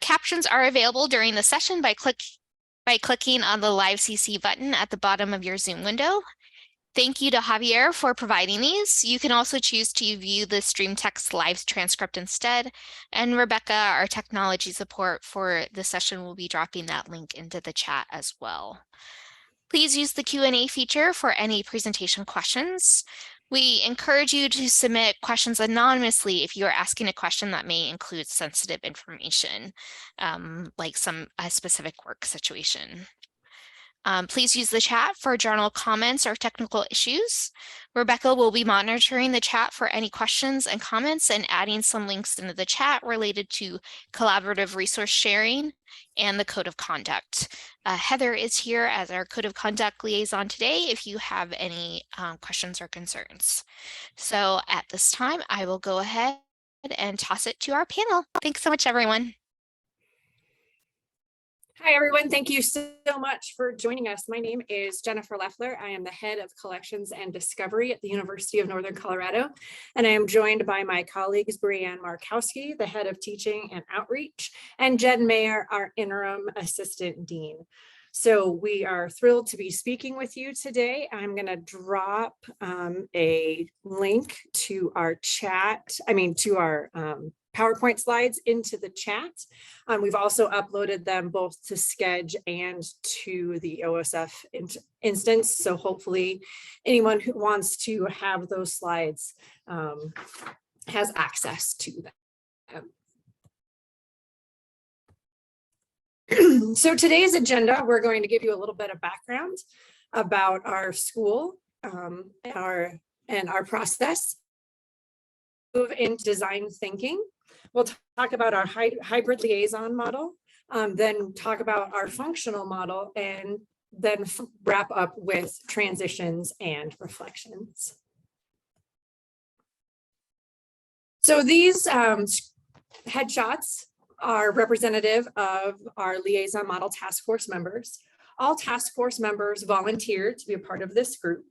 Captions are available during the session by clicking on the Live CC button at the bottom of your Zoom window. Thank you to Javier for providing these. You can also choose to view the stream text live transcript instead. And Rebecca, our technology support for the session, will be dropping that link into the chat as well. Please use the Q&A feature for any presentation questions. We encourage you to submit questions anonymously if you are asking a question that may include sensitive information, like a specific work situation. Please use the chat for journal comments or technical issues. Rebecca will be monitoring the chat for any questions and comments and adding some links into the chat related to collaborative resource sharing and the code of conduct. Heather is here as our code of conduct liaison today if you have any questions or concerns. So at this time, I will go ahead and toss it to our panel. Thanks so much, everyone. Hi, everyone. Thank you so much for joining us. My name is Jennifer Leffler. I am the head of collections and discovery at the University of Northern Colorado, and I am joined by my colleagues, Brianne Markowski, the head of teaching and outreach, and Jen Mayer, our interim assistant dean. So we are thrilled to be speaking with you today. I'm going to drop a link to our chat, to our PowerPoint slides into the chat. We've also uploaded them both to Schedge and to the OSF instance. So hopefully anyone who wants to have those slides has access to them. So today's agenda, we're going to give you a little bit of background about our school and our process. Move into design thinking. We'll talk about our hybrid liaison model, then talk about our functional model, and then wrap up with transitions and reflections. So these headshots are representative of our liaison model task force members. All task force members volunteered to be a part of this group.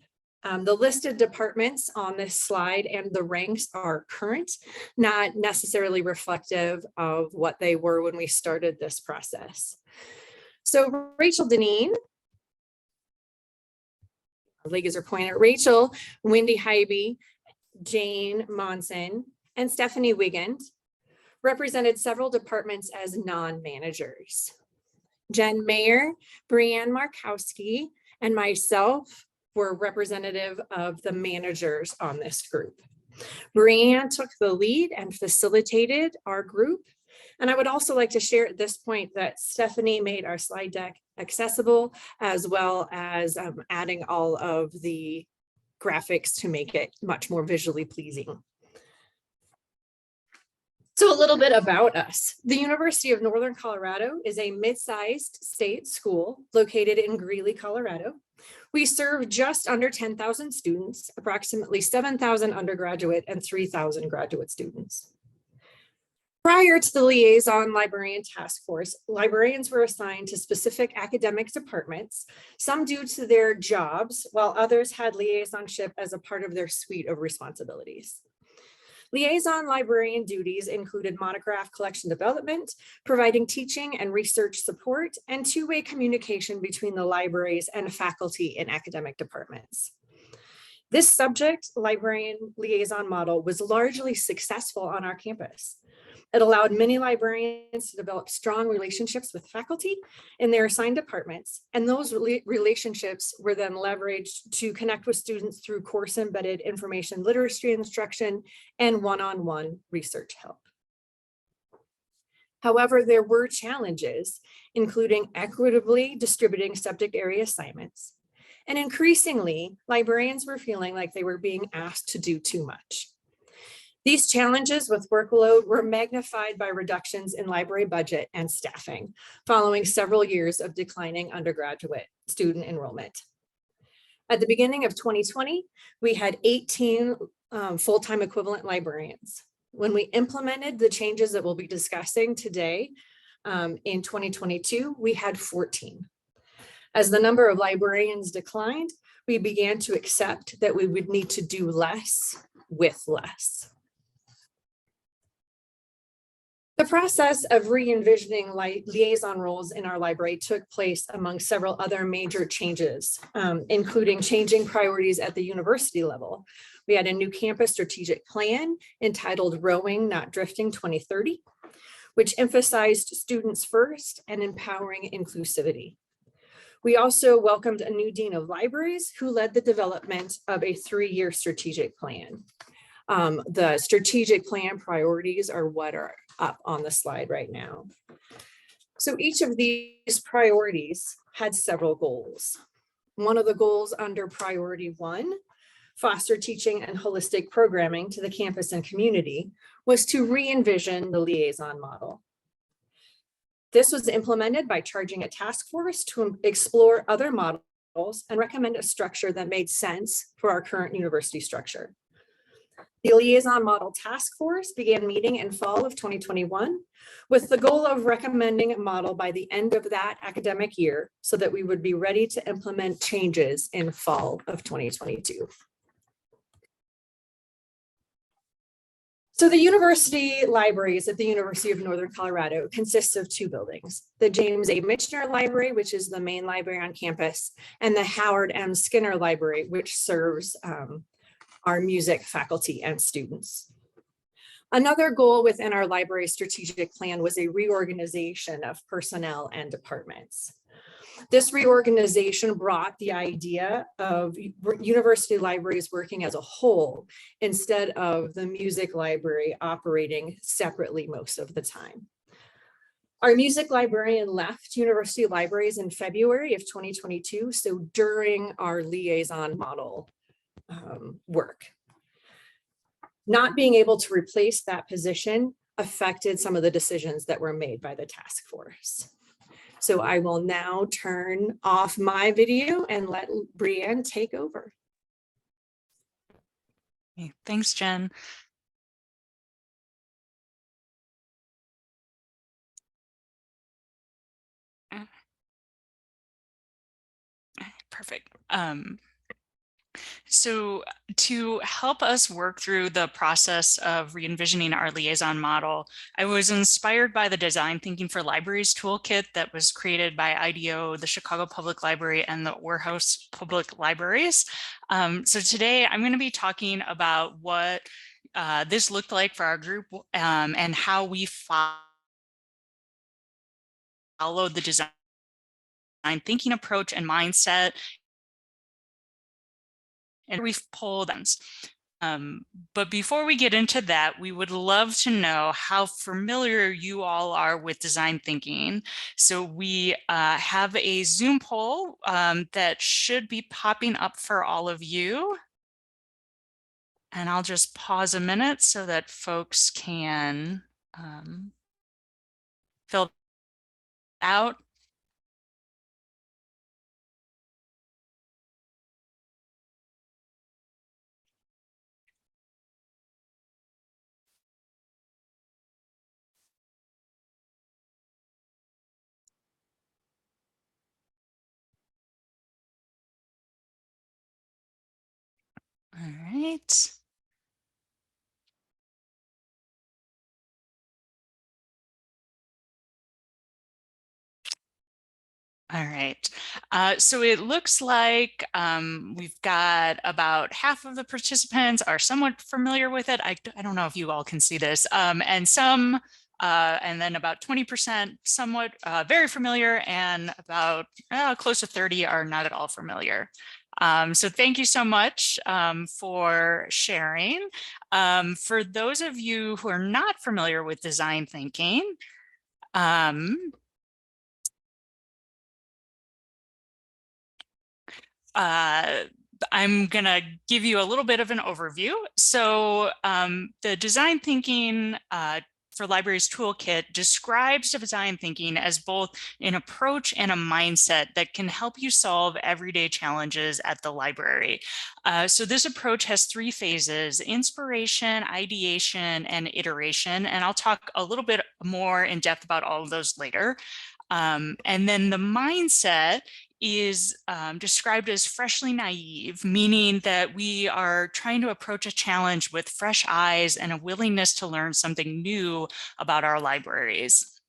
The listed departments on this slide and the ranks are current, not necessarily reflective of what they were when we started this process. So Rachel Deneen, laser pointer, Rachel, Wendy Hybe, Jane Monson, and Stephanie Wigand represented several departments as non-managers. Jen Mayer, Brianne Markowski, and myself were representative of the managers on this group. Brianne took the lead and facilitated our group. And I would also like to share at this point that Stephanie made our slide deck accessible, as well as adding all of the graphics to make it much more visually pleasing. So a little bit about us. The University of Northern Colorado is a mid-sized state school located in Greeley, Colorado. We serve just under 10,000 students, approximately 7,000 undergraduate and 3,000 graduate students. Prior to the Liaison Librarian Task Force, librarians were assigned to specific academic departments, some due to their jobs, while others had liaisonship as a part of their suite of responsibilities. Liaison librarian duties included monograph collection development, providing teaching and research support, and two-way communication between the libraries and faculty in academic departments. This subject librarian liaison model was largely successful on our campus. It allowed many librarians to develop strong relationships with faculty in their assigned departments, and those relationships were then leveraged to connect with students through course-embedded information literacy instruction and one-on-one research help. However, there were challenges, including equitably distributing subject area assignments, and increasingly, librarians were feeling like they were being asked to do too much. These challenges with workload were magnified by reductions in library budget and staffing, following several years of declining undergraduate student enrollment. At the beginning of 2020, we had 18 full-time equivalent librarians. When we implemented the changes that we'll be discussing today in 2022, we had 14. As the number of librarians declined, we began to accept that we would need to do less with less. The process of re-envisioning liaison roles in our library took place among several other major changes, including changing priorities at the university level. We had a new campus strategic plan entitled Rowing, Not Drifting 2030, which emphasized students first and empowering inclusivity. We also welcomed a new dean of libraries who led the development of a 3-year strategic plan. The strategic plan priorities are what are up on the slide right now. So each of these priorities had several goals. One of the goals under priority 1, foster teaching and holistic programming to the campus and community, was to re-envision the liaison model. This was implemented by charging a task force to explore other models and recommend a structure that made sense for our current university structure. The Liaison Model Task Force began meeting in fall of 2021 with the goal of recommending a model by the end of that academic year so that we would be ready to implement changes in fall of 2022. So the university libraries at the University of Northern Colorado consists of 2 buildings, the James A. Michener Library, which is the main library on campus, and the Howard M. Skinner Library, which serves our music faculty and students. Another goal within our library strategic plan was a reorganization of personnel and departments. This reorganization brought the idea of university libraries working as a whole instead of the music library operating separately most of the time. Our music librarian left university libraries in February of 2022, so during our liaison model work. Not being able to replace that position affected some of the decisions that were made by the task force. So I will now turn off my video and let Brianne take over. Okay, thanks, Jen. Perfect. So to help us work through the process of re-envisioning our liaison model, I was inspired by the Design Thinking for Libraries toolkit that was created by IDEO, the Chicago Public Library, and the Warehouse Public Libraries. So today I'm going to be talking about what this looked like for our group and how we followed the design thinking approach and mindset. And we've pulled them. But before we get into that, we would love to know how familiar you all are with design thinking. So we have a Zoom poll that should be popping up for all of you. And I'll just pause a minute so that folks can fill out. All right. All right, so it looks like we've got about half of the participants are somewhat familiar with it. I don't know if you all can see this, and some, and then about 20% somewhat very familiar, and about close to 30 are not at all familiar. So thank you so much for sharing. For those of you who are not familiar with design thinking, I'm going to give you a little bit of an overview. So the design thinking for Libraries Toolkit describes design thinking as both an approach and a mindset that can help you solve everyday challenges at the library. So this approach has 3 phases: inspiration, ideation, and iteration. And I'll talk a little bit more in depth about all of those later. And then the mindset is described as freshly naive, meaning that we are trying to approach a challenge with fresh eyes and a willingness to learn something new about our libraries.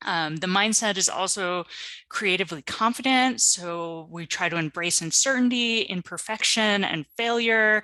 The mindset is also creatively confident, so we try to embrace uncertainty, imperfection, and failure.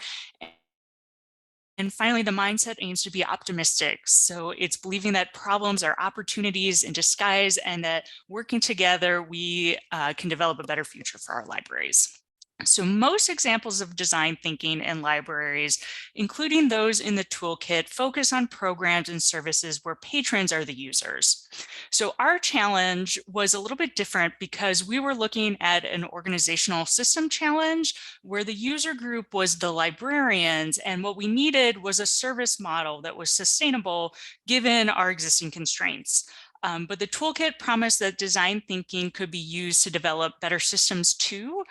And finally, the mindset aims to be optimistic. So it's believing that problems are opportunities in disguise and that working together, we can develop a better future for our libraries. So most examples of design thinking in libraries, including those in the toolkit, focus on programs and services where patrons are the users. So our challenge was a little bit different because we were looking at an organizational system challenge where the user group was the librarians, and what we needed was a service model that was sustainable given our existing constraints. But the toolkit promised that design thinking could be used to develop better systems too.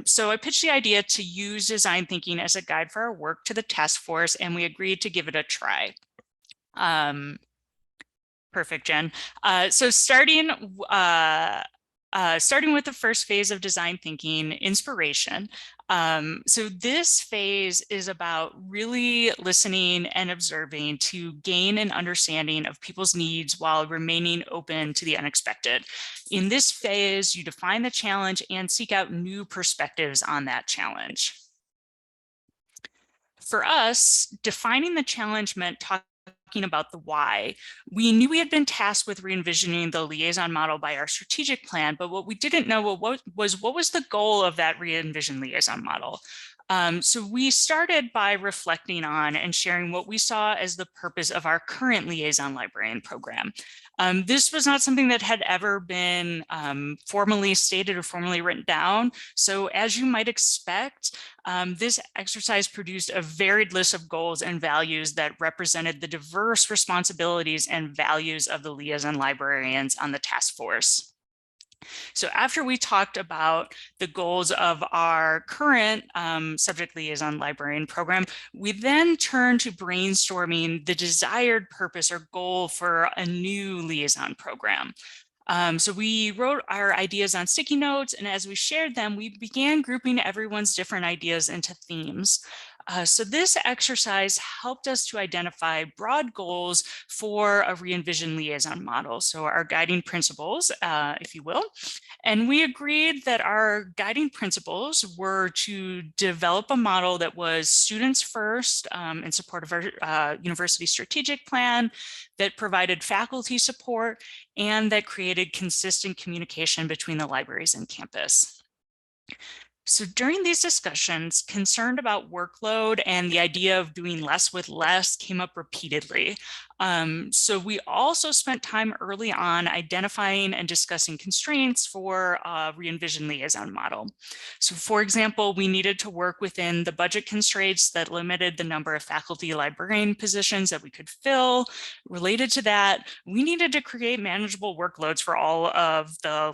So I pitched the idea to use design thinking as a guide for our work to the task force, and we agreed to give it a try. Perfect, Jen. So starting with the first phase of design thinking, inspiration. So this phase is about really listening and observing to gain an understanding of people's needs while remaining open to the unexpected. In this phase, you define the challenge and seek out new perspectives on that challenge. For us, defining the challenge meant talking about the why. We knew we had been tasked with re-envisioning the liaison model by our strategic plan, but what we didn't know what was the goal of that re-envisioned liaison model. So we started by reflecting on and sharing what we saw as the purpose of our current liaison librarian program. This was not something that had ever been formally stated or formally written down. So as you might expect, this exercise produced a varied list of goals and values that represented the diverse responsibilities and values of the liaison librarians on the task force. So after we talked about the goals of our current subject liaison librarian program, we then turned to brainstorming the desired purpose or goal for a new liaison program. So we wrote our ideas on sticky notes, and as we shared them, we began grouping everyone's different ideas into themes. So this exercise helped us to identify broad goals for a re-envisioned liaison model. So our guiding principles, if you will. And we agreed that our guiding principles were to develop a model that was students first in support of our university strategic plan, that provided faculty support, and that created consistent communication between the libraries and campus. So during these discussions, concern about workload and the idea of doing less with less came up repeatedly. So we also spent time early on identifying and discussing constraints for a re-envisioned liaison model. So for example, we needed to work within the budget constraints that limited the number of faculty librarian positions that we could fill. Related to that, we needed to create manageable workloads for all of the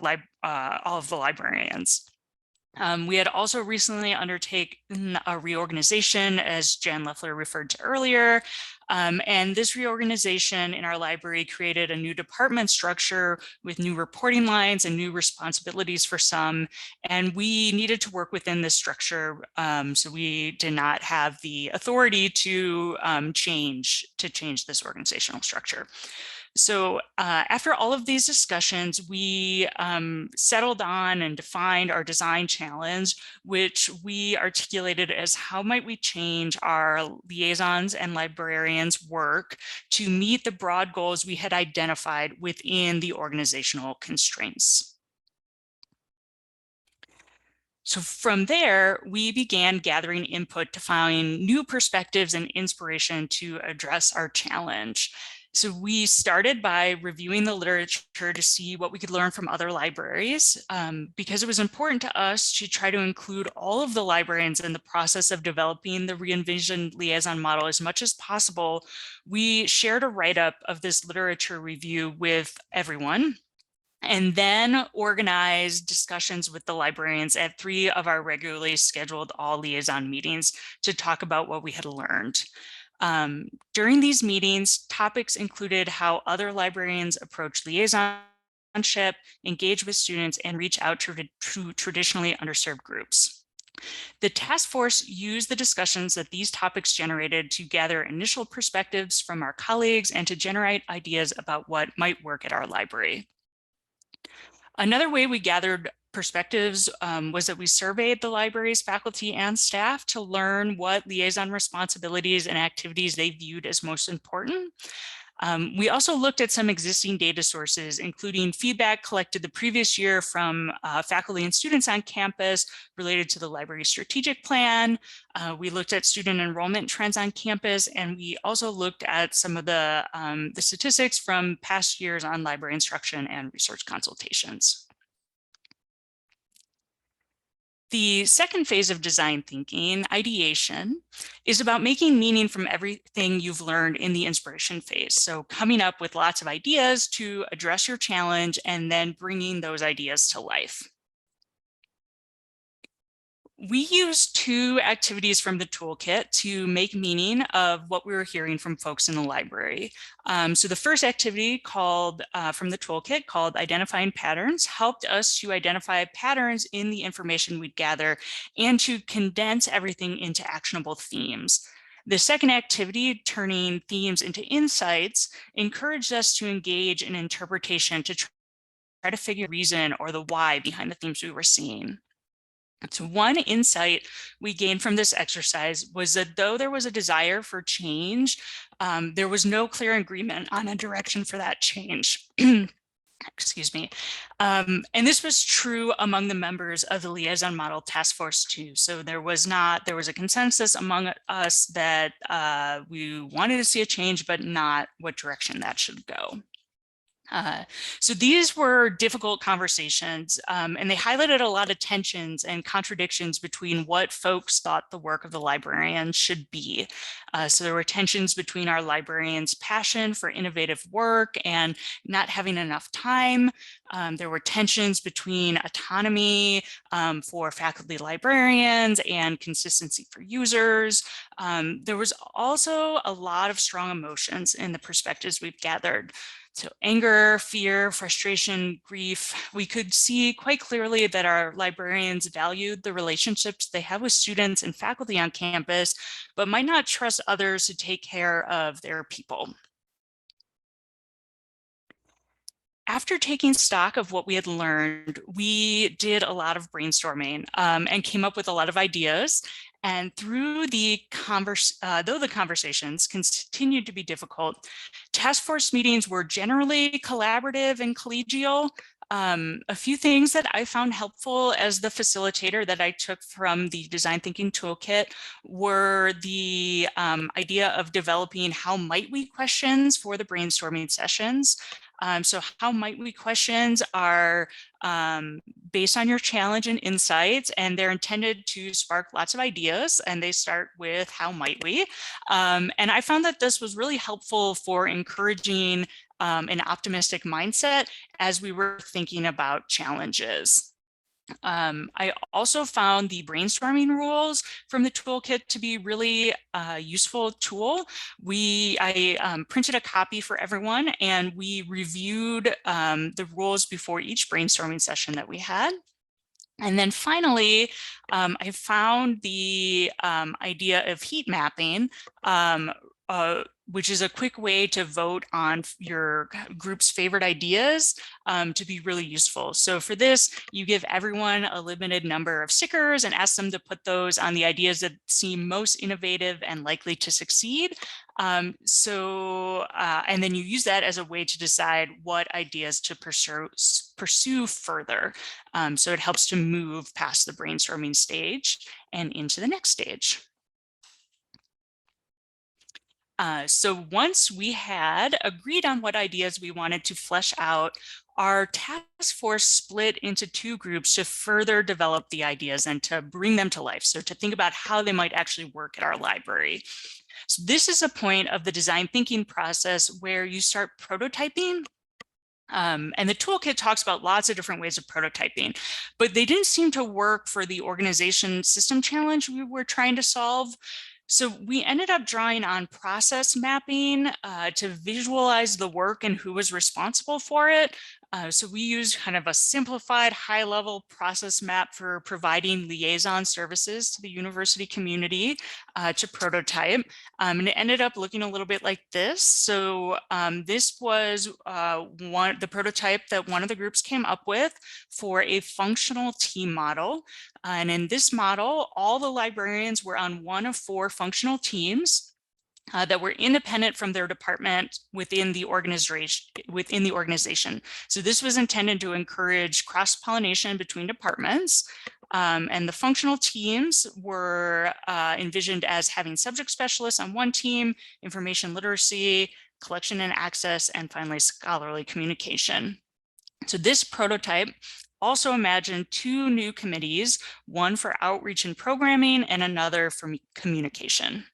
librarians. We had also recently undertaken a reorganization, as Jan Leffler referred to earlier. And this reorganization in our library created a new department structure with new reporting lines and new responsibilities for some. And we needed to work within this structure. So we did not have the authority to change this organizational structure. So after all of these discussions, we settled on and defined our design challenge, which we articulated as how might we change our liaisons and librarians' work to meet the broad goals we had identified within the organizational constraints. So from there, we began gathering input to find new perspectives and inspiration to address our challenge. So we started by reviewing the literature to see what we could learn from other libraries, because it was important to us to try to include all of the librarians in the process of developing the re-envisioned liaison model as much as possible. We shared a write-up of this literature review with everyone, and then organized discussions with the librarians at 3 of our regularly scheduled all liaison meetings to talk about what we had learned. During these meetings, topics included how other librarians approach liaison engage with students, and reach out to traditionally underserved groups. The task force used the discussions that these topics generated to gather initial perspectives from our colleagues and to generate ideas about what might work at our library. Another way we gathered perspectives was that we surveyed the library's faculty and staff to learn what liaison responsibilities and activities they viewed as most important. We also looked at some existing data sources, including feedback collected the previous year from faculty and students on campus related to the library's strategic plan. We looked at student enrollment trends on campus, and we also looked at some of the statistics from past years on library instruction and research consultations. The second phase of design thinking, ideation, is about making meaning from everything you've learned in the inspiration phase. So coming up with lots of ideas to address your challenge and then bringing those ideas to life. We used two activities from the toolkit to make meaning of what we were hearing from folks in the library. So the first activity from the toolkit called Identifying Patterns helped us to identify patterns in the information we'd gather and to condense everything into actionable themes. The second activity, Turning Themes into Insights, encouraged us to engage in interpretation to try to figure the reason or the why behind the themes we were seeing. So one insight we gained from this exercise was that though there was a desire for change, there was no clear agreement on a direction for that change. Excuse me. And this was true among the members of the Liaison Model Task Force too. So there was a consensus among us that we wanted to see a change, but not what direction that should go. So these were difficult conversations, and they highlighted a lot of tensions and contradictions between what folks thought the work of the librarian should be. So there were tensions between our librarians' passion for innovative work and not having enough time. There were tensions between autonomy for faculty librarians and consistency for users. There was also a lot of strong emotions in the perspectives we've gathered. So anger, fear, frustration, grief. We could see quite clearly that our librarians valued the relationships they have with students and faculty on campus, but might not trust others to take care of their people. After taking stock of what we had learned, we did a lot of brainstorming and came up with a lot of ideas. And through though the conversations continued to be difficult, task force meetings were generally collaborative and collegial. A few things that I found helpful as the facilitator that I took from the design thinking toolkit were the idea of developing how might we questions for the brainstorming sessions. So how might we questions are based on your challenge and insights, and they're intended to spark lots of ideas, and they start with how might we. And I found that this was really helpful for encouraging an optimistic mindset as we were thinking about challenges. I also found the brainstorming rules from the toolkit to be really useful tool. I printed a copy for everyone, and we reviewed the rules before each brainstorming session that we had. And then finally, I found the idea of heat mapping, which is a quick way to vote on your group's favorite ideas to be really useful. So for this, you give everyone a limited number of stickers and ask them to put those on the ideas that seem most innovative and likely to succeed. And then you use that as a way to decide what ideas to pursue further. So it helps to move past the brainstorming stage and into the next stage. So once we had agreed on what ideas we wanted to flesh out, our task force split into two groups to further develop the ideas and to bring them to life. So to think about how they might actually work at our library. So this is a point of the design thinking process where you start prototyping. And the toolkit talks about lots of different ways of prototyping, but they didn't seem to work for the organization system challenge we were trying to solve. So we ended up drawing on process mapping to visualize the work and who was responsible for it. So we use kind of a simplified high-level process map for providing liaison services to the university community to prototype. And it ended up looking a little bit like this. So this was the prototype that one of the groups came up with for a functional team model. And in this model, all the librarians were on one of 4 functional teams that were independent from their department within the organization. So this was intended to encourage cross-pollination between departments. And the functional teams were envisioned as having subject specialists on one team, information literacy, collection and access, and finally scholarly communication. So this prototype also imagined 2 new committees, one for outreach and programming and another for communication.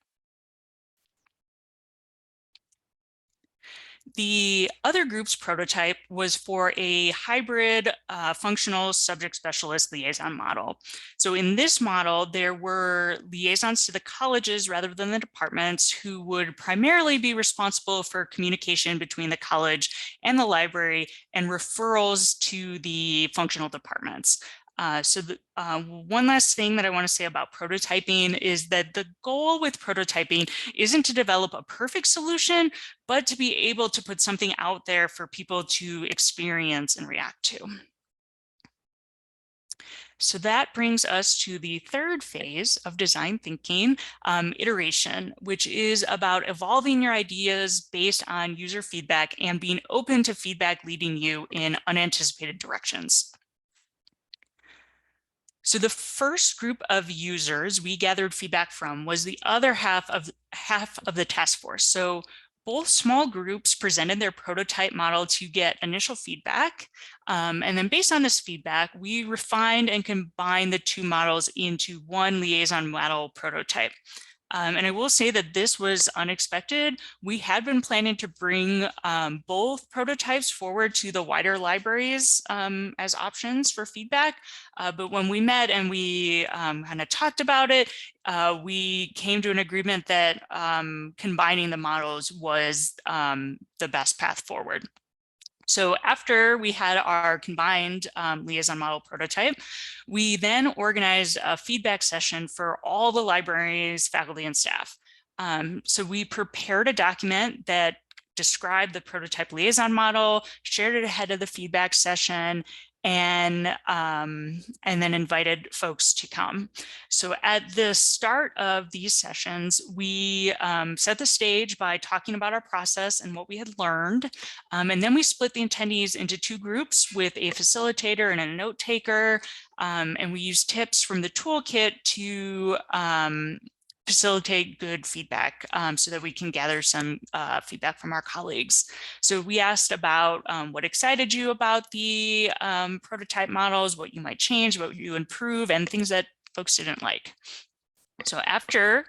The other group's prototype was for a hybrid functional subject specialist liaison model. So in this model, there were liaisons to the colleges rather than the departments who would primarily be responsible for communication between the college and the library and referrals to the functional departments. One last thing that I want to say about prototyping is that the goal with prototyping isn't to develop a perfect solution, but to be able to put something out there for people to experience and react to. So that brings us to the third phase of design thinking, iteration, which is about evolving your ideas based on user feedback and being open to feedback leading you in unanticipated directions. So the first group of users we gathered feedback from was the other half of the task force. So both small groups presented their prototype model to get initial feedback. And then based on this feedback, we refined and combined the 2 models into one liaison model prototype. And I will say that this was unexpected. We had been planning to bring both prototypes forward to the wider libraries as options for feedback. But when we met and we kind of talked about it, we came to an agreement that combining the models was the best path forward. So after we had our combined liaison model prototype, we then organized a feedback session for all the libraries, faculty, and staff. So we prepared a document that described the prototype liaison model, shared it ahead of the feedback session, and then invited folks to come. So at the start of these sessions, we set the stage by talking about our process and what we had learned. And then we split the attendees into 2 groups with a facilitator and a note taker. And we used tips from the toolkit to facilitate good feedback so that we can gather some feedback from our colleagues. So we asked about what excited you about the prototype models, what you might change, what you improve, and things that folks didn't like. So after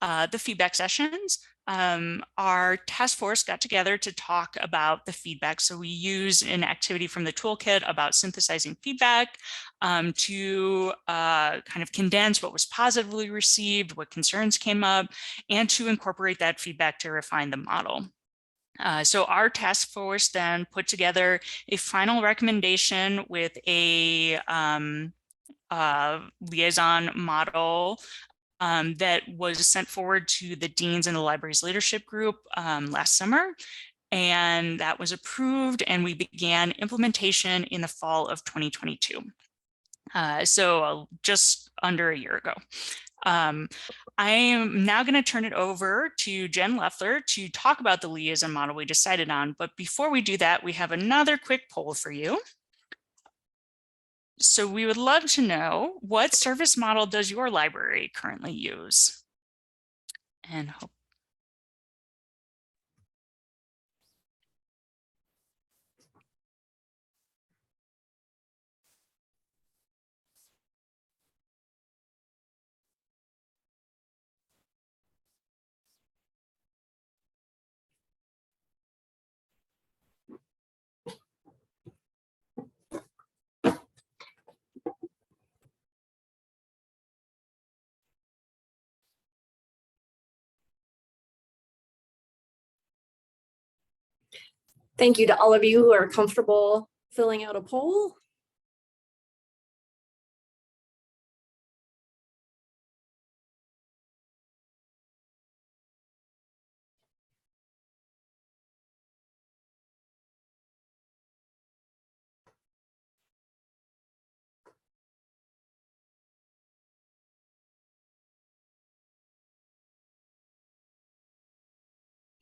the feedback sessions, our task force got together to talk about the feedback. So we use an activity from the toolkit about synthesizing feedback to kind of condense what was positively received, what concerns came up, and to incorporate that feedback to refine the model. So our task force then put together a final recommendation with a liaison model that was sent forward to the deans and the library's leadership group last summer. And that was approved, and we began implementation in the fall of 2022. So just under a year ago. I am now going to turn it over to Jen Leffler to talk about the liaison model we decided on. But before we do that, we have another quick poll for you. So we would love to know, what service model does your library currently use? And hope Thank you to all of you who are comfortable filling out a poll.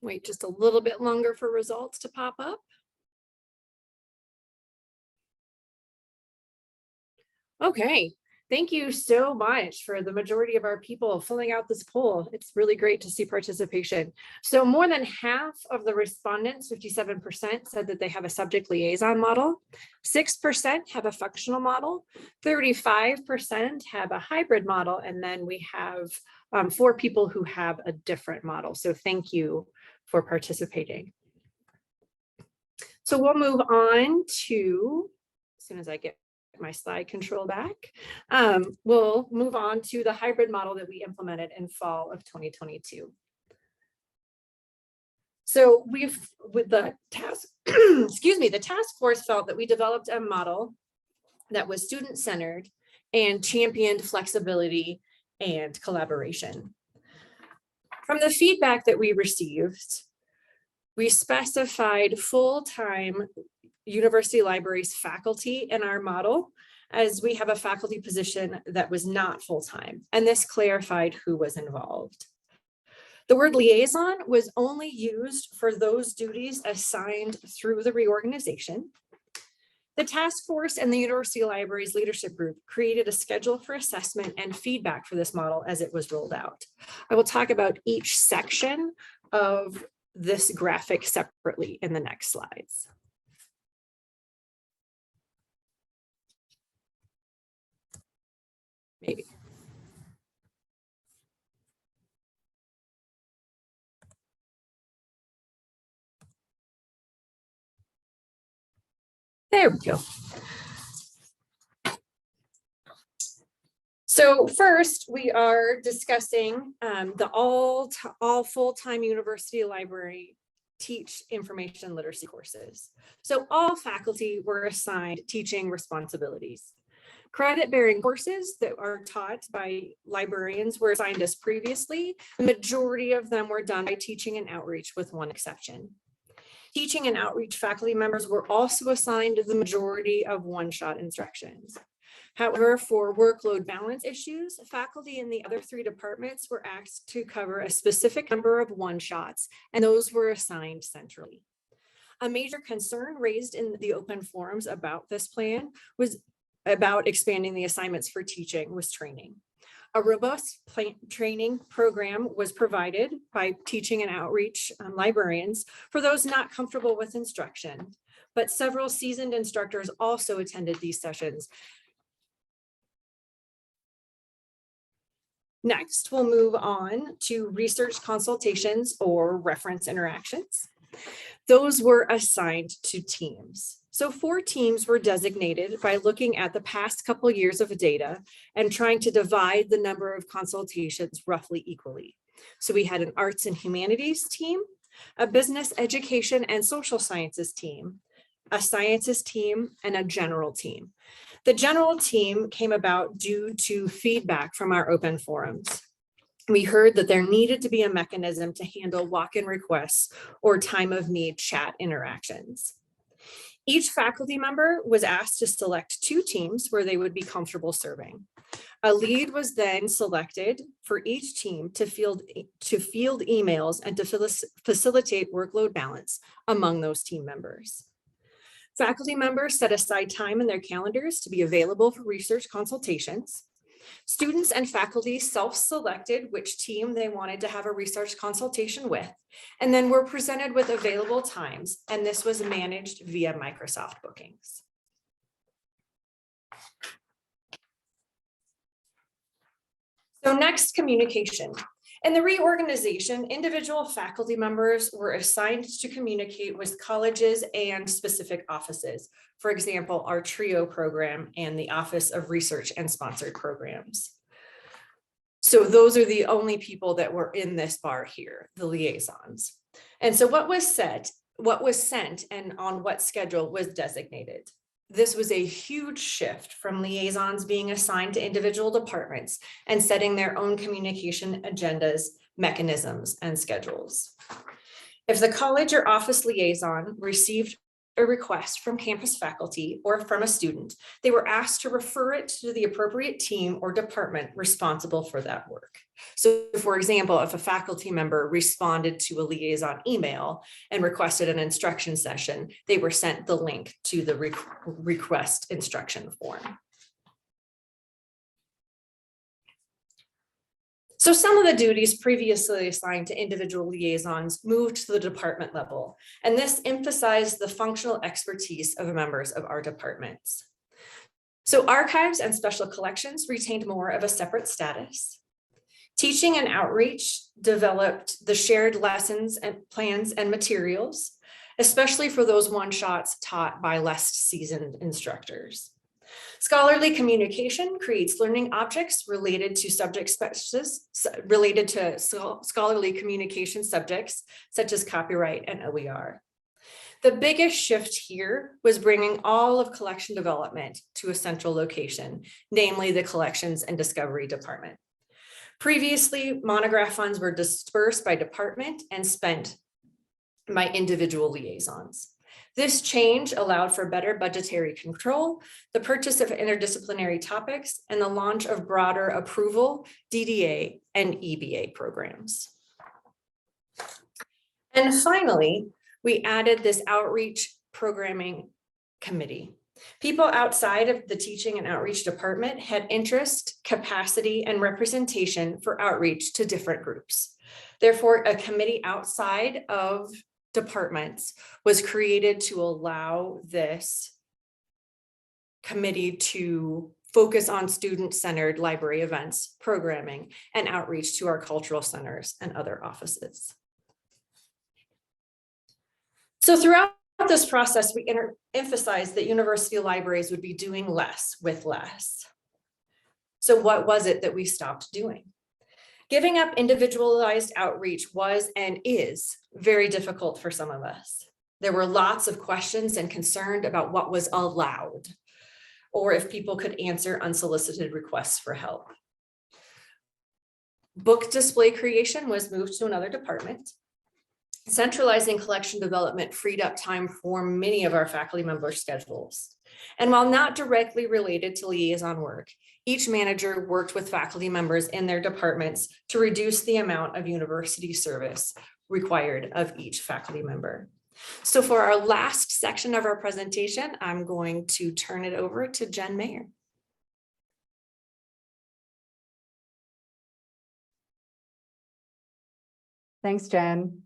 Wait just a little bit longer for results to pop up. Okay, thank you so much for the majority of our people filling out this poll. It's really great to see participation. So more than half of the respondents, 57%, said that they have a subject liaison model. 6% have a functional model. 35% have a hybrid model. And then we have 4 people who have a different model. So thank you for participating. So we'll move on to, as soon as I get my slide control back, we'll move on to the hybrid model that we implemented in fall of 2022. So with the task, excuse me, the task force felt that we developed a model that was student-centered and championed flexibility and collaboration. From the feedback that we received, we specified full-time university libraries faculty in our model, as we have a faculty position that was not full-time, and this clarified who was involved. The word liaison was only used for those duties assigned through the reorganization. The task force and the University Libraries Leadership Group created a schedule for assessment and feedback for this model as it was rolled out. I will talk about each section of this graphic separately in the next slides. Maybe. There we go. So first, we are discussing the all full-time university library teach information literacy courses. So all faculty were assigned teaching responsibilities. Credit-bearing courses that are taught by librarians were assigned as previously. The majority of them were done by teaching and outreach, with one exception. Teaching and outreach faculty members were also assigned the majority of one-shot instructions. However, for workload balance issues, faculty in the other 3 departments were asked to cover a specific number of one-shots, and those were assigned centrally. A major concern raised in the open forums about this plan was about expanding the assignments for teaching was training. A robust training program was provided by teaching and outreach librarians for those not comfortable with instruction, but several seasoned instructors also attended these sessions. Next, we'll move on to research consultations or reference interactions. Those were assigned to teams. So 4 teams were designated by looking at the past couple years of data and trying to divide the number of consultations roughly equally. So we had an arts and humanities team, a business, education, and social sciences team, a sciences team, and a general team. The general team came about due to feedback from our open forums. We heard that there needed to be a mechanism to handle walk-in requests or time of need chat interactions. Each faculty member was asked to select 2 teams where they would be comfortable serving. A lead was then selected for each team to field emails and to facilitate workload balance among those team members. Faculty members set aside time in their calendars to be available for research consultations. Students and faculty self-selected which team they wanted to have a research consultation with, and then were presented with available times, and this was managed via Microsoft bookings. So next, communication. In the reorganization, individual faculty members were assigned to communicate with colleges and specific offices. For example, our TRIO program and the Office of Research and Sponsored Programs. So those are the only people that were in this bar here, the liaisons. And so what was said what was sent and on what schedule was designated. This was a huge shift from liaisons being assigned to individual departments and setting their own communication agendas, mechanisms, and schedules. If the college or office liaison received a request from campus faculty or from a student, they were asked to refer it to the appropriate team or department responsible for that work. So for example, if a faculty member responded to a liaison email and requested an instruction session, they were sent the link to the request instruction form. So some of the duties previously assigned to individual liaisons moved to the department level, and this emphasized the functional expertise of members of our departments. So archives and special collections retained more of a separate status. Teaching and outreach developed the shared lessons and plans and materials, especially for those one-shots taught by less seasoned instructors. Scholarly communication creates learning objects related to subject specialists, related to scholarly communication subjects, such as copyright and OER. The biggest shift here was bringing all of collection development to a central location, namely the collections and discovery department. Previously, monograph funds were dispersed by department and spent by individual liaisons. This change allowed for better budgetary control, the purchase of interdisciplinary topics, and the launch of broader approval, DDA, and EBA programs. And finally, we added this outreach programming committee. People outside of the teaching and outreach department had interest, capacity, and representation for outreach to different groups. Therefore, a committee outside of departments was created to allow this committee to focus on student-centered library events, programming, and outreach to our cultural centers and other offices. So throughout this process, we emphasized that university libraries would be doing less with less. So what was it that we stopped doing? Giving up individualized outreach was and is very difficult for some of us. There were lots of questions and concern about what was allowed, or if people could answer unsolicited requests for help. Book display creation was moved to another department. Centralizing collection development freed up time for many of our faculty members' schedules. And while not directly related to liaison work, each manager worked with faculty members in their departments to reduce the amount of university service required of each faculty member. So for our last section of our presentation, I'm going to turn it over to Jen Mayer. Thanks, Jen.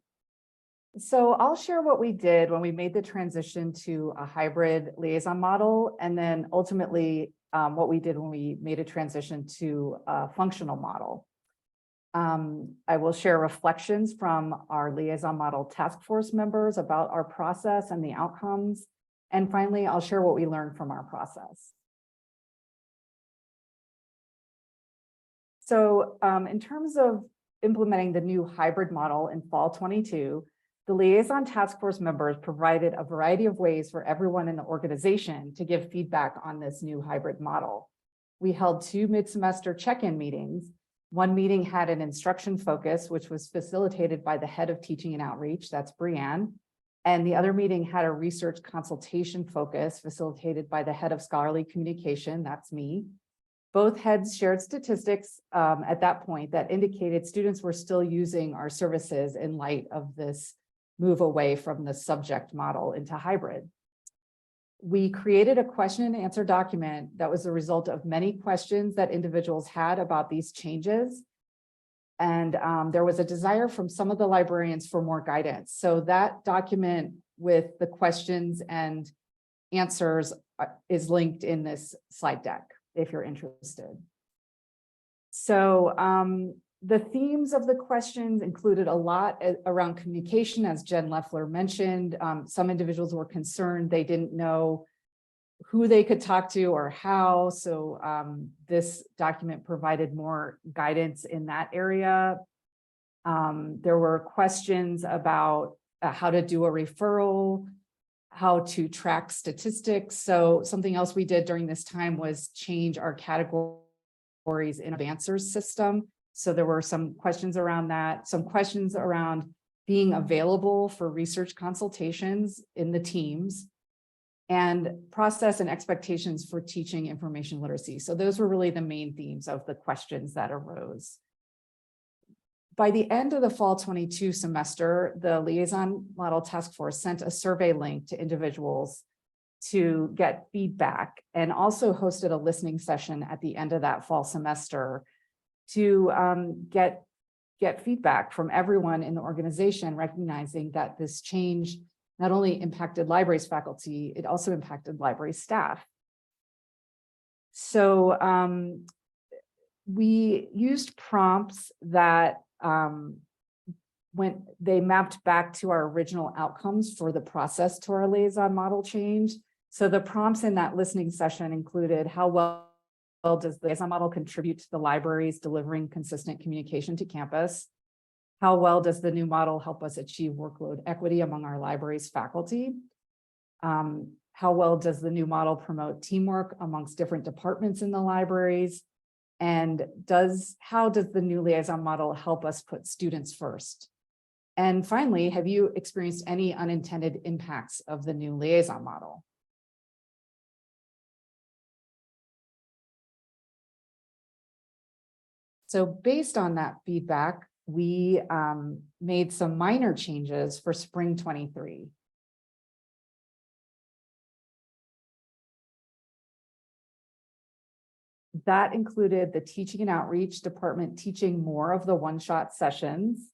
So I'll share what we did when we made the transition to a hybrid liaison model, and then ultimately what we did when we made a transition to a functional model. I will share reflections from our liaison model task force members about our process and the outcomes. And finally, I'll share what we learned from our process. So in terms of implementing the new hybrid model in fall 22, the liaison task force members provided a variety of ways for everyone in the organization to give feedback on this new hybrid model. We held 2 mid-semester check-in meetings. One meeting had an instruction focus, which was facilitated by the head of teaching and outreach, that's Brianne. And the other meeting had a research consultation focus facilitated by the head of scholarly communication, that's me. Both heads shared statistics at that point that indicated students were still using our services in light of this move away from the subject model into hybrid. We created a question and answer document that was the result of many questions that individuals had about these changes. And there was a desire from some of the librarians for more guidance. So that document with the questions and answers is linked in this slide deck, if you're interested. So the themes of the questions included a lot around communication, as Jen Leffler mentioned. Some individuals were concerned they didn't know who they could talk to or how. So this document provided more guidance in that area. There were questions about how to do a referral, how to track statistics. So something else we did during this time was change our categories in advancers system. So there were some questions around that, some questions around being available for research consultations in the teams, and process and expectations for teaching information literacy. So those were really the main themes of the questions that arose. By the end of the fall 22 semester, the Liaison Model Task Force sent a survey link to individuals to get feedback, and also hosted a listening session at the end of that fall semester to get feedback from everyone in the organization, recognizing that this change not only impacted libraries faculty, it also impacted library staff. So we used prompts that when they mapped back to our original outcomes for the process to our liaison model change. So the prompts in that listening session included: how well does the liaison model contribute to the libraries delivering consistent communication to campus? How well does the new model help us achieve workload equity among our libraries faculty? How well does the new model promote teamwork amongst different departments in the libraries? And how does the new liaison model help us put students first? And finally, have you experienced any unintended impacts of the new liaison model? So based on that feedback, we made some minor changes for spring 23. That included the teaching and outreach department teaching more of the one-shot sessions,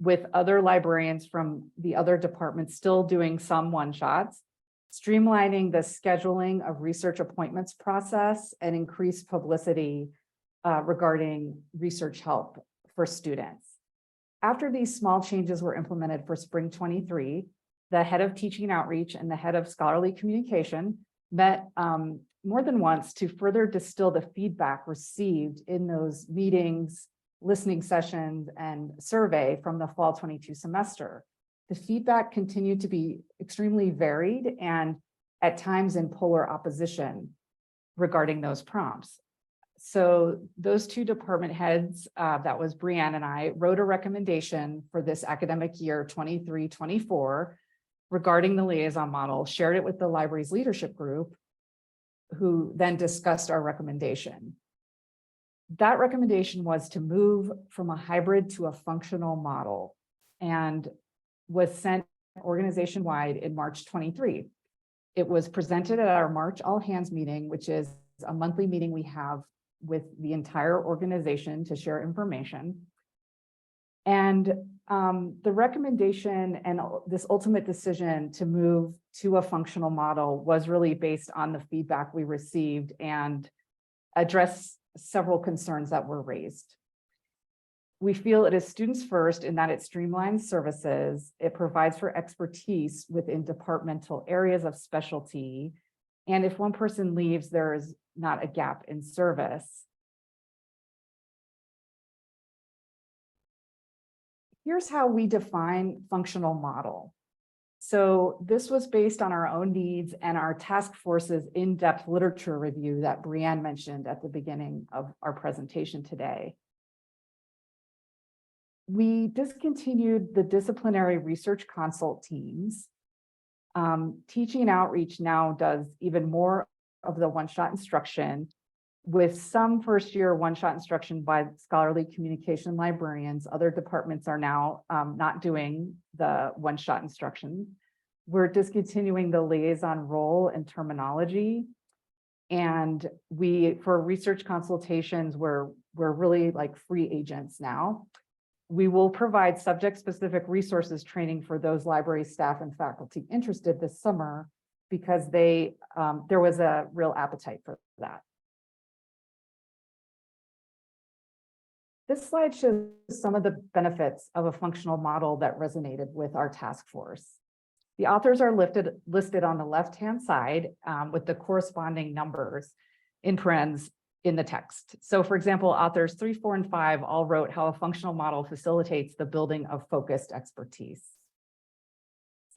with other librarians from the other departments still doing some one-shots, streamlining the scheduling of research appointments process, and increased publicity regarding research help for students. After these small changes were implemented for spring 23, the head of teaching and outreach and the head of scholarly communication met more than once to further distill the feedback received in those meetings, listening sessions, and survey from the fall 22 semester. The feedback continued to be extremely varied and at times in polar opposition regarding those prompts. So those two department heads, that was Brianne and I, wrote a recommendation for this academic year 23-24 regarding the liaison model, shared it with the library's leadership group, who then discussed our recommendation. That recommendation was to move from a hybrid to a functional model, and was sent organization-wide in March 23. It was presented at our March all hands meeting, which is a monthly meeting we have with the entire organization to share information. And the recommendation and this ultimate decision to move to a functional model was really based on the feedback we received and address several concerns that were raised. We feel it is students first in that it streamlines services, it provides for expertise within departmental areas of specialty, and if one person leaves, there is not a gap in service. Here's how we define functional model. So this was based on our own needs and our task force's in-depth literature review that Brianne mentioned at the beginning of our presentation today. We discontinued the disciplinary research consult teams. Teaching and outreach now does even more of the one-shot instruction, with some first-year one-shot instruction by scholarly communication librarians. Other departments are now not doing the one-shot instruction. We're discontinuing the liaison role and terminology. And for research consultations, we're really like free agents now. We will provide subject-specific resources training for those library staff and faculty interested this summer, because there was a real appetite for that. This slide shows some of the benefits of a functional model that resonated with our task force. The authors are listed on the left-hand side with the corresponding numbers in parens in the text. So for example, authors 3, 4, and 5 all wrote how a functional model facilitates the building of focused expertise.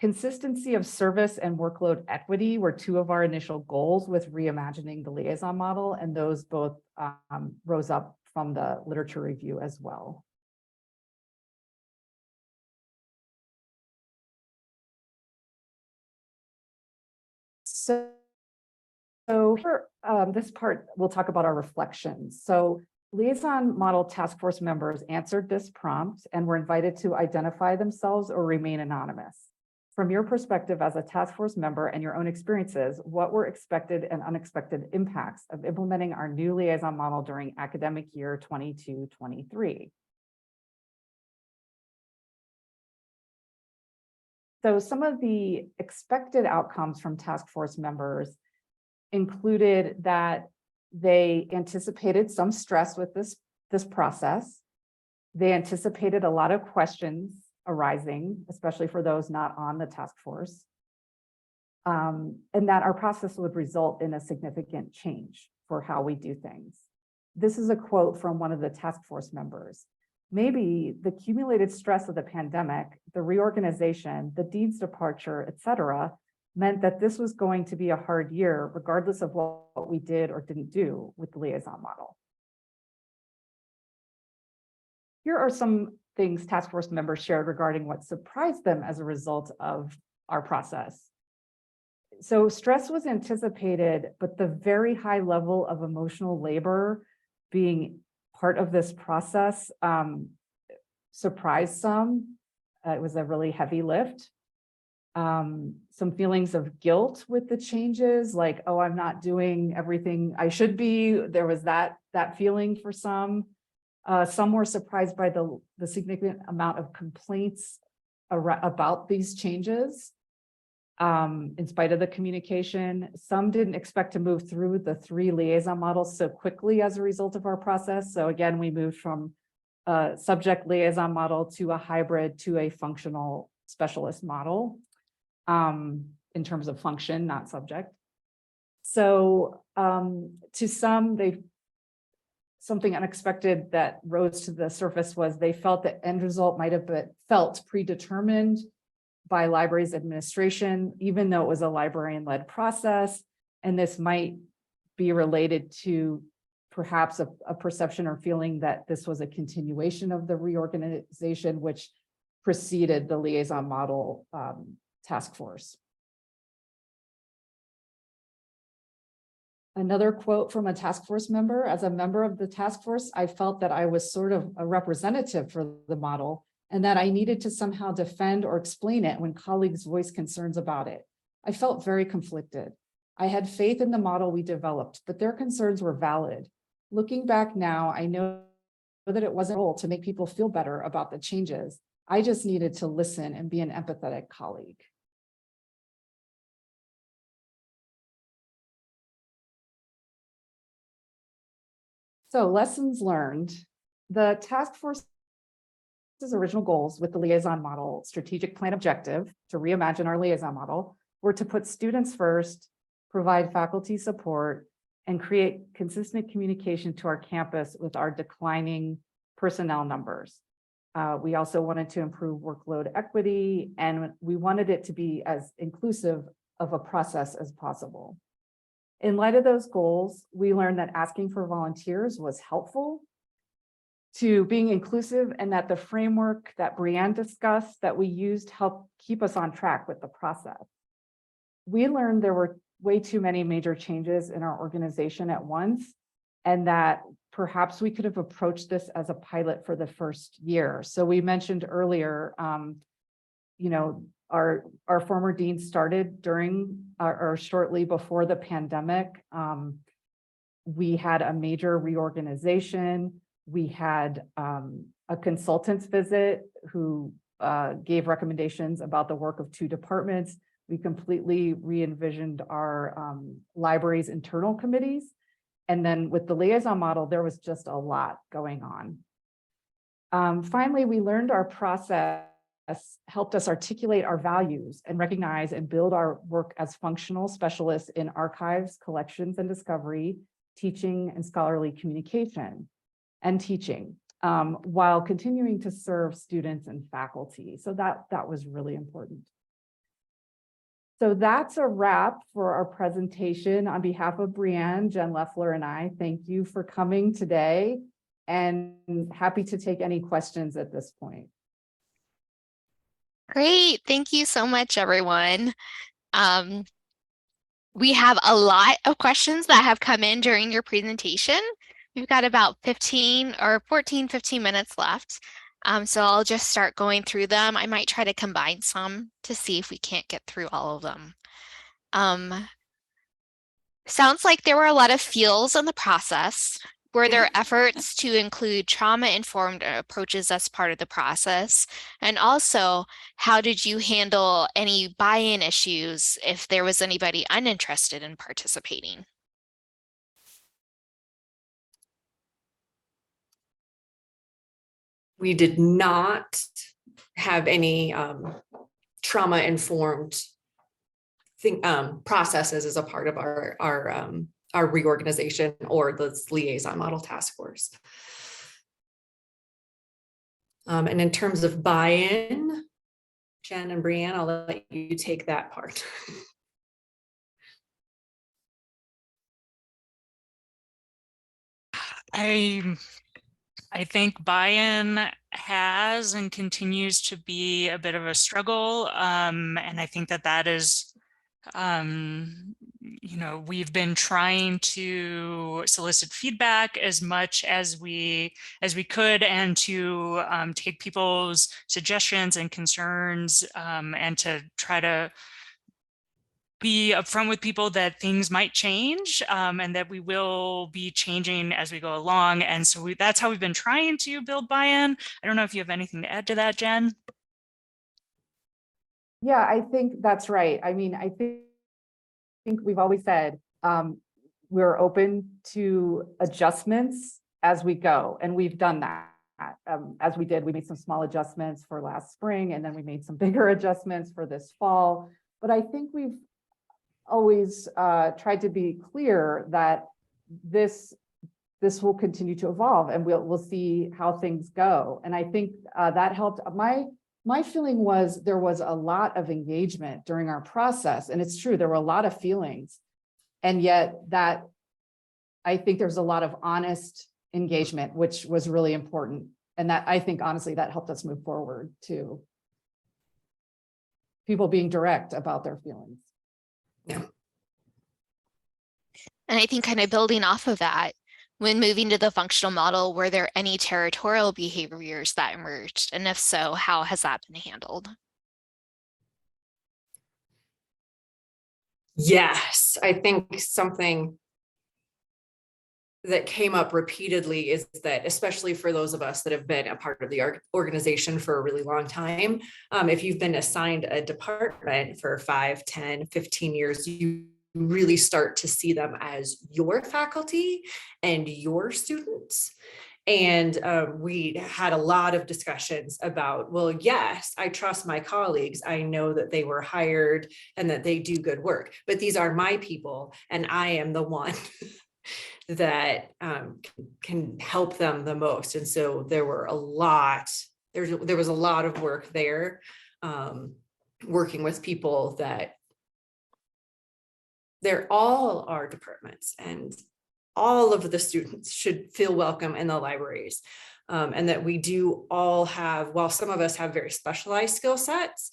Consistency of service and workload equity were two of our initial goals with reimagining the liaison model, and those both rose up from the literature review as well. So for this part, we'll talk about our reflections. So liaison model task force members answered this prompt and were invited to identify themselves or remain anonymous. From your perspective as a task force member and your own experiences, what were expected and unexpected impacts of implementing our new liaison model during academic year 22-23? So some of the expected outcomes from task force members included that they anticipated some stress with this process. They anticipated a lot of questions arising, especially for those not on the task force, and that our process would result in a significant change for how we do things. This is a quote from one of the task force members. Maybe the accumulated stress of the pandemic, the reorganization, the dean's departure, et cetera, meant that this was going to be a hard year, regardless of what we did or didn't do with the liaison model. Here are some things task force members shared regarding what surprised them as a result of our process. So stress was anticipated, but the very high level of emotional labor being part of this process surprised some. It was a really heavy lift. Some feelings of guilt with the changes, like, oh, I'm not doing everything I should be. There was that feeling for some. Some were surprised by the significant amount of complaints about these changes, in spite of the communication. Some didn't expect to move through the 3 liaison models so quickly as a result of our process. So again, we moved from a subject liaison model to a hybrid to a functional specialist model, in terms of function, not subject. So to some, something unexpected that rose to the surface was they felt that end result might have been felt predetermined by library's administration, even though it was a librarian-led process. And this might be related to perhaps a perception or feeling that this was a continuation of the reorganization, which preceded the liaison model task force. Another quote from a task force member: as a member of the task force, I felt that I was sort of a representative for the model and that I needed to somehow defend or explain it when colleagues voiced concerns about it. I felt very conflicted. I had faith in the model we developed, but their concerns were valid. Looking back now, I know that it wasn't a role to make people feel better about the changes. I just needed to listen and be an empathetic colleague. So lessons learned. The task force's original goals with the liaison model strategic plan objective to reimagine our liaison model were to put students first, provide faculty support, and create consistent communication to our campus with our declining personnel numbers. We also wanted to improve workload equity, and we wanted it to be as inclusive of a process as possible. In light of those goals, we learned that asking for volunteers was helpful to being inclusive, and that the framework that Brianne discussed that we used helped keep us on track with the process. We learned there were way too many major changes in our organization at once, and that perhaps we could have approached this as a pilot for the first year. So we mentioned earlier, our former dean started during or shortly before the pandemic. We had a major reorganization. We had a consultant's visit who gave recommendations about the work of 2 departments. We completely re-envisioned our library's internal committees. And then with the liaison model, there was just a lot going on. Finally, we learned our process helped us articulate our values and recognize and build our work as functional specialists in archives, collections and discovery, teaching and scholarly communication and teaching, while continuing to serve students and faculty. So that was really important. So that's a wrap for our presentation. On behalf of Brianne, Jen Leffler, and I, thank you for coming today, and happy to take any questions at this point. Great. Thank you so much, everyone. We have a lot of questions that have come in during your presentation. We've got about 15 or 14, 15 minutes left. So I'll just start going through them. I might try to combine some to see if we can't get through all of them. Sounds like there were a lot of feels in the process. Were there efforts to include trauma-informed approaches as part of the process? And also, how did you handle any buy-in issues if there was anybody uninterested in participating? We did not have any trauma-informed processes as a part of our reorganization or the liaison model task force. And in terms of buy-in, Jen and Brianne, I'll let you take that part. I think buy-in has and continues to be a bit of a struggle. And I think that is, you know, we've been trying to solicit feedback as much as we could, and to take people's suggestions and concerns, and to try to be upfront with people that things might change, and that we will be changing as we go along. And so that's how we've been trying to build buy-in. I don't know if you have anything to add to that, Jen. Yeah, I think that's right. I mean, I think we've always said we're open to adjustments as we go, and we've done that. As we made some small adjustments for last spring, and then we made some bigger adjustments for this fall. But I think we've always tried to be clear that this will continue to evolve, and we'll see how things go. And I think that helped. My feeling was there was a lot of engagement during our process, and it's true, there were a lot of feelings, and yet that I think there's a lot of honest engagement, which was really important. And that, I think, honestly, that helped us move forward too. People being direct about their feelings. Yeah. And I think kind of building off of that, when moving to the functional model, were there any territorial behaviors that emerged? And if so, how has that been handled? Yes, I think something that came up repeatedly is that, especially for those of us that have been a part of the organization for a really long time, if you've been assigned a department for 5, 10, 15 years, you really start to see them as your faculty and your students. And we had a lot of discussions about, well, yes, I trust my colleagues. I know that they were hired and that they do good work, but these are my people, and I am the one that can help them the most. And so there was a lot of work there, working with people that they're all our departments, and all of the students should feel welcome in the libraries. And that we do all have, while some of us have very specialized skill sets,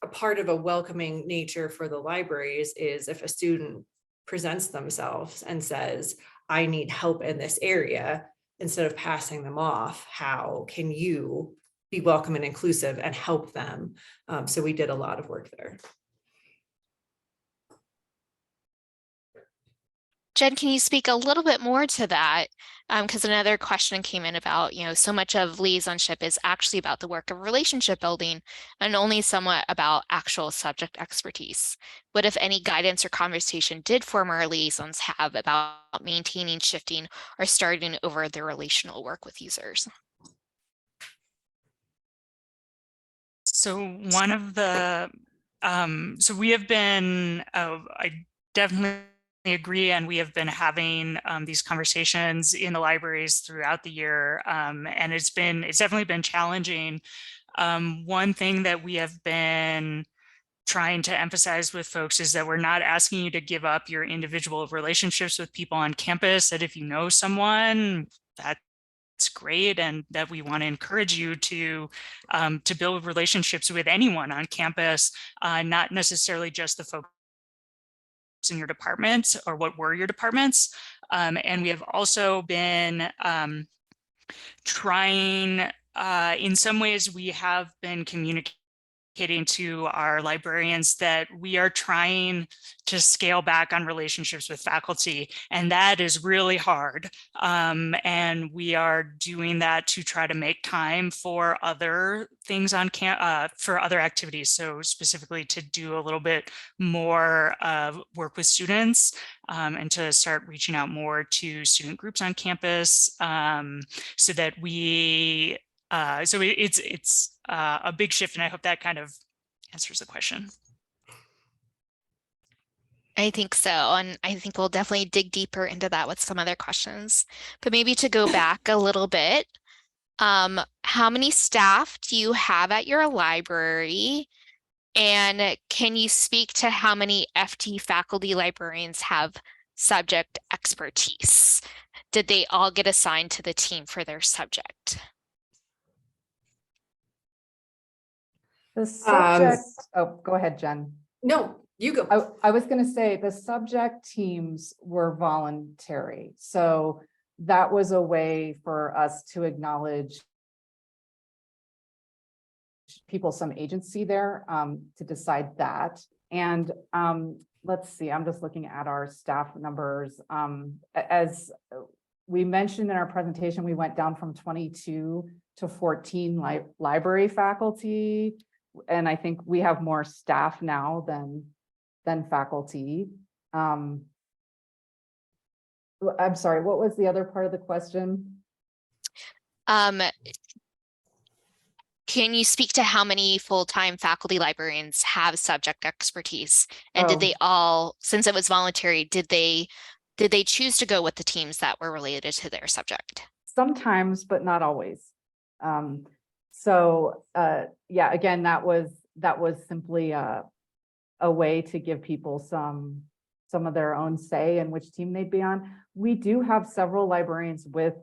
a part of a welcoming nature for the libraries is if a student presents themselves and says, I need help in this area, instead of passing them off, how can you be welcome and inclusive and help them? So we did a lot of work there. Jen, can you speak a little bit more to that? Because another question came in about, so much of liaisonship is actually about the work of relationship building and only somewhat about actual subject expertise. What, if any, guidance or conversation did former liaisons have about maintaining, shifting, or starting over their relational work with users? So one of the, so we have been, I definitely agree, and we have been having these conversations in the libraries throughout the year, and it's definitely been challenging. One thing that we have been trying to emphasize with folks is that we're not asking you to give up your individual relationships with people on campus, that if you know someone, that's great, and that we want to encourage you to build relationships with anyone on campus, not necessarily just the folks in your department or what were your departments. And we have also been trying, in some ways we have been communicating to our librarians that we are trying to scale back on relationships with faculty, and that is really hard. And we are doing that to try to make time for other things on for other activities. So specifically to do a little bit more work with students, and to start reaching out more to student groups on campus, so that we so it's a big shift, and I hope that kind of answers the question. I think so. And I think we'll definitely dig deeper into that with some other questions. But maybe to go back a little bit, how many staff do you have at your library? And can you speak to how many FT faculty librarians have subject expertise? Did they all get assigned to the team for their subject? The subject, oh, go ahead, Jen. No, you go. I was going to say the subject teams were voluntary. So that was a way for us to acknowledge people some agency there, to decide that. And let's see, I'm just looking at our staff numbers. As we mentioned in our presentation, we went down from 22 to 14 library faculty. And I think we have more staff now than faculty. I'm sorry, what was the other part of the question? Can you speak to how many full-time faculty librarians have subject expertise? And did they all, since it was voluntary, did they choose to go with the teams that were related to their subject? Sometimes, but not always. Yeah, again, that was simply a way to give people some of their own say in which team they'd be on. We do have several librarians with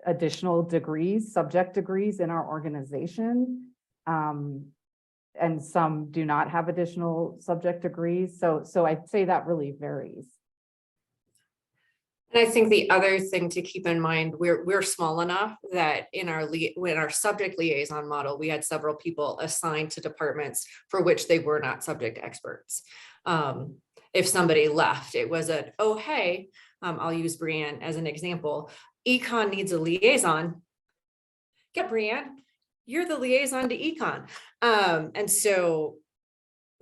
additional degrees, subject degrees in our organization. And some do not have additional subject degrees. So I'd say that really varies. And I think the other thing to keep in mind, we're small enough that in our subject liaison model, we had several people assigned to departments for which they were not subject experts. If somebody left, it was oh, hey, I'll use Brianne as an example. Econ needs a liaison. Get Brianne, you're the liaison to econ. And so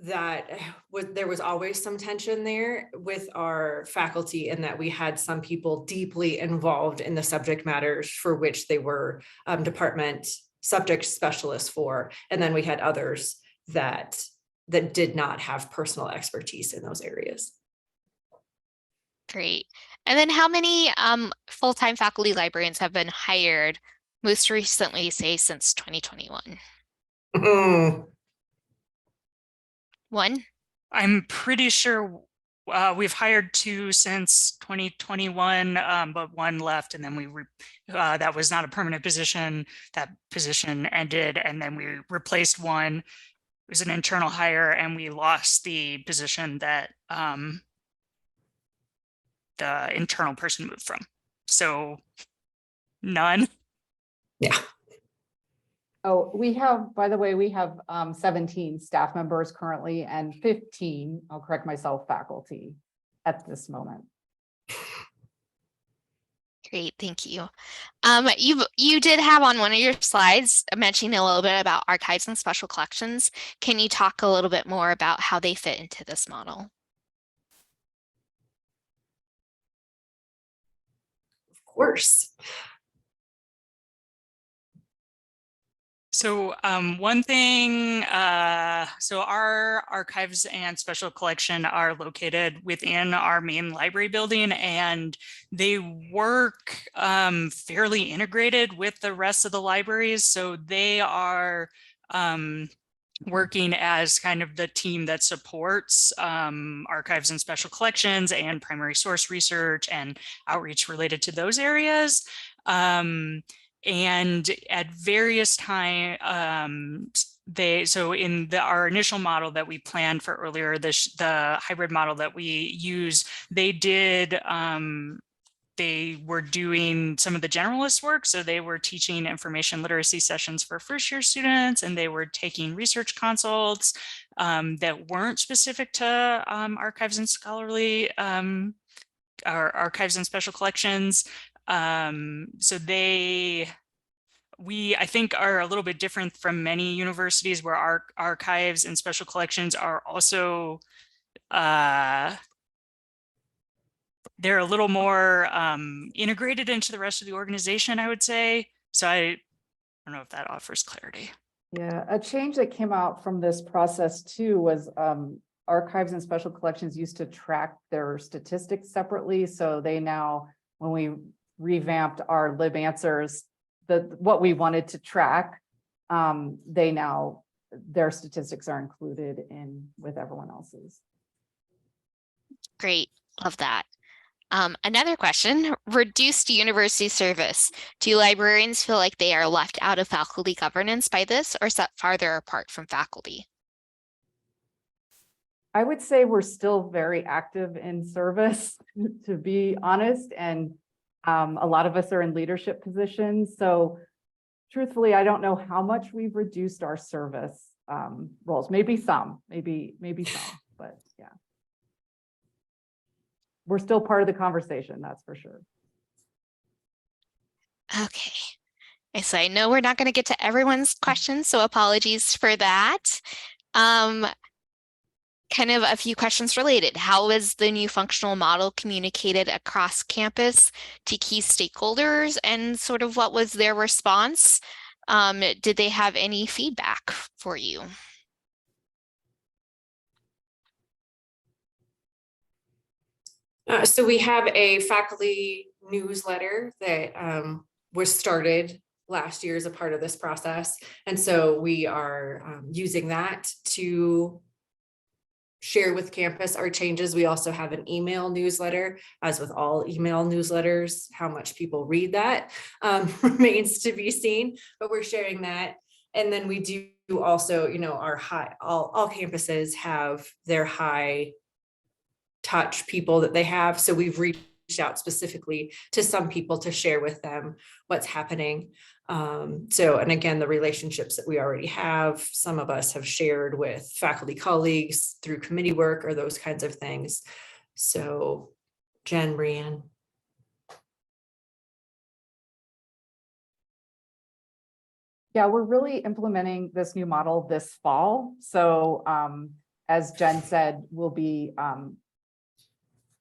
there was always some tension there with our faculty, in that we had some people deeply involved in the subject matters for which they were department subject specialists for, and then we had others that did not have personal expertise in those areas. Great. And then how many full-time faculty librarians have been hired most recently, say since 2021? One? I'm pretty sure we've hired 2 since 2021, but 1 left, and then that was not a permanent position. That position ended, and then we replaced 1. It was an internal hire, and we lost the position that the internal person moved from. So none. Yeah. Oh, we have, by the way, we have 17 staff members currently and 15, I'll correct myself, faculty at this moment. Great, thank you. You did have on one of your slides mentioning a little bit about archives and special collections. Can you talk a little bit more about how they fit into this model? Of course. So one thing, so our archives and special collection are located within our main library building, and they work fairly integrated with the rest of the libraries. So they are working as kind of the team that supports archives and special collections and primary source research and outreach related to those areas. And at various times, so in our initial model that we planned for earlier, the hybrid model that we use, they were doing some of the generalist work. So they were teaching information literacy sessions for first-year students, and they were taking research consults that weren't specific to archives and scholarly, or archives and special collections. So we, I think, are a little bit different from many universities where our archives and special collections are also they're a little more integrated into the rest of the organization, I would say. So I don't know if that offers clarity. Yeah, a change that came out from this process too was archives and special collections used to track their statistics separately. So they now, when we revamped our lib answers, what we wanted to track, their statistics are included in with everyone else's. Great, love that. Another question, reduced university service. Do librarians feel like they are left out of faculty governance by this or set farther apart from faculty? I would say we're still very active in service, to be honest, and a lot of us are in leadership positions. So truthfully, I don't know how much we've reduced our service roles. Maybe some, maybe some, but yeah. We're still part of the conversation, that's for sure. Okay. So I know we're not going to get to everyone's questions, so apologies for that. Kind of a few questions related. How is the new functional model communicated across campus to key stakeholders, and sort of what was their response? Did they have any feedback for you? So we have a faculty newsletter that was started last year as a part of this process. And so we are using that to share with campus our changes. We also have an email newsletter. As with all email newsletters, how much people read that remains to be seen, but we're sharing that. And then we do also, you know, our all campuses have their high touch people that they have. So we've reached out specifically to some people to share with them what's happening. And again, the relationships that we already have, some of us have shared with faculty colleagues through committee work or those kinds of things. So Jen, Brianne. Yeah, we're really implementing this new model this fall. So as Jen said, we'll be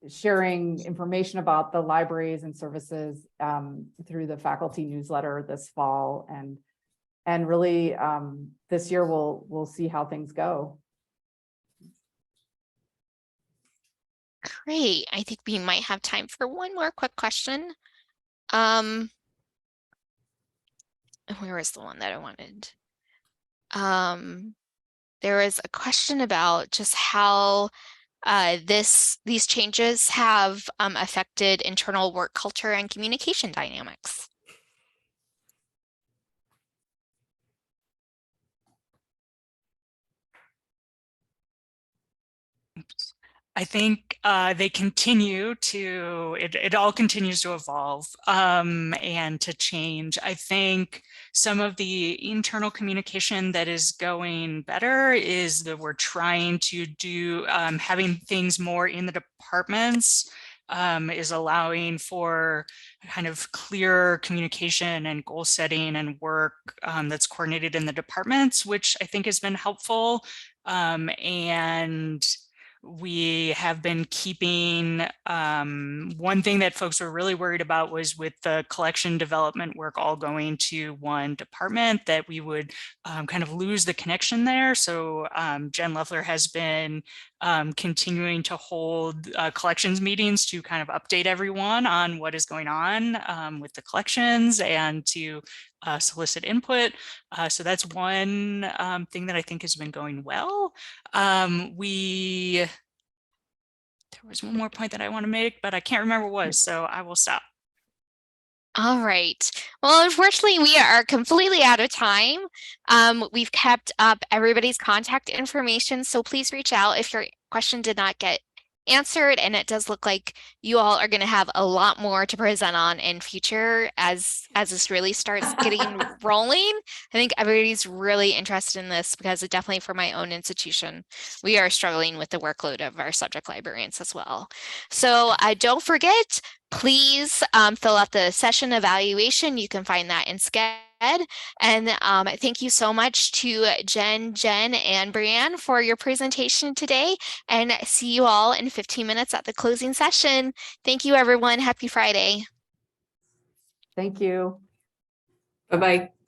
sharing information about the libraries and services through the faculty newsletter this fall, and really this year we'll see how things go. Great. I think we might have time for one more quick question. Where is the one that I wanted? There was a question about just how these changes have affected internal work culture and communication dynamics. I think they continue to, it all continues to evolve and to change. I think some of the internal communication that is going better is that we're trying to do, having things more in the departments is allowing for kind of clear communication and goal setting and work that's coordinated in the departments, which I think has been helpful. And we have been keeping one thing that folks were really worried about was with the collection development work all going to one department, that we would kind of lose the connection there. So Jen Leffler has been continuing to hold collections meetings to kind of update everyone on what is going on with the collections and to solicit input. So that's one thing that I think has been going well. There was one more point that I want to make, but I can't remember what it was, so I will stop. All right. Well, unfortunately, we are completely out of time. We've kept up everybody's contact information, so please reach out if your question did not get answered. And it does look like you all are going to have a lot more to present on in future as this really starts getting rolling. I think everybody's really interested in this because it definitely, for my own institution, we are struggling with the workload of our subject librarians as well. So don't forget, please fill out the session evaluation. You can find that in Sched. And thank you so much to Jen, and Brianne for your presentation today. And see you all in 15 minutes at the closing session. Thank you, everyone. Happy Friday. Thank you. Bye-bye.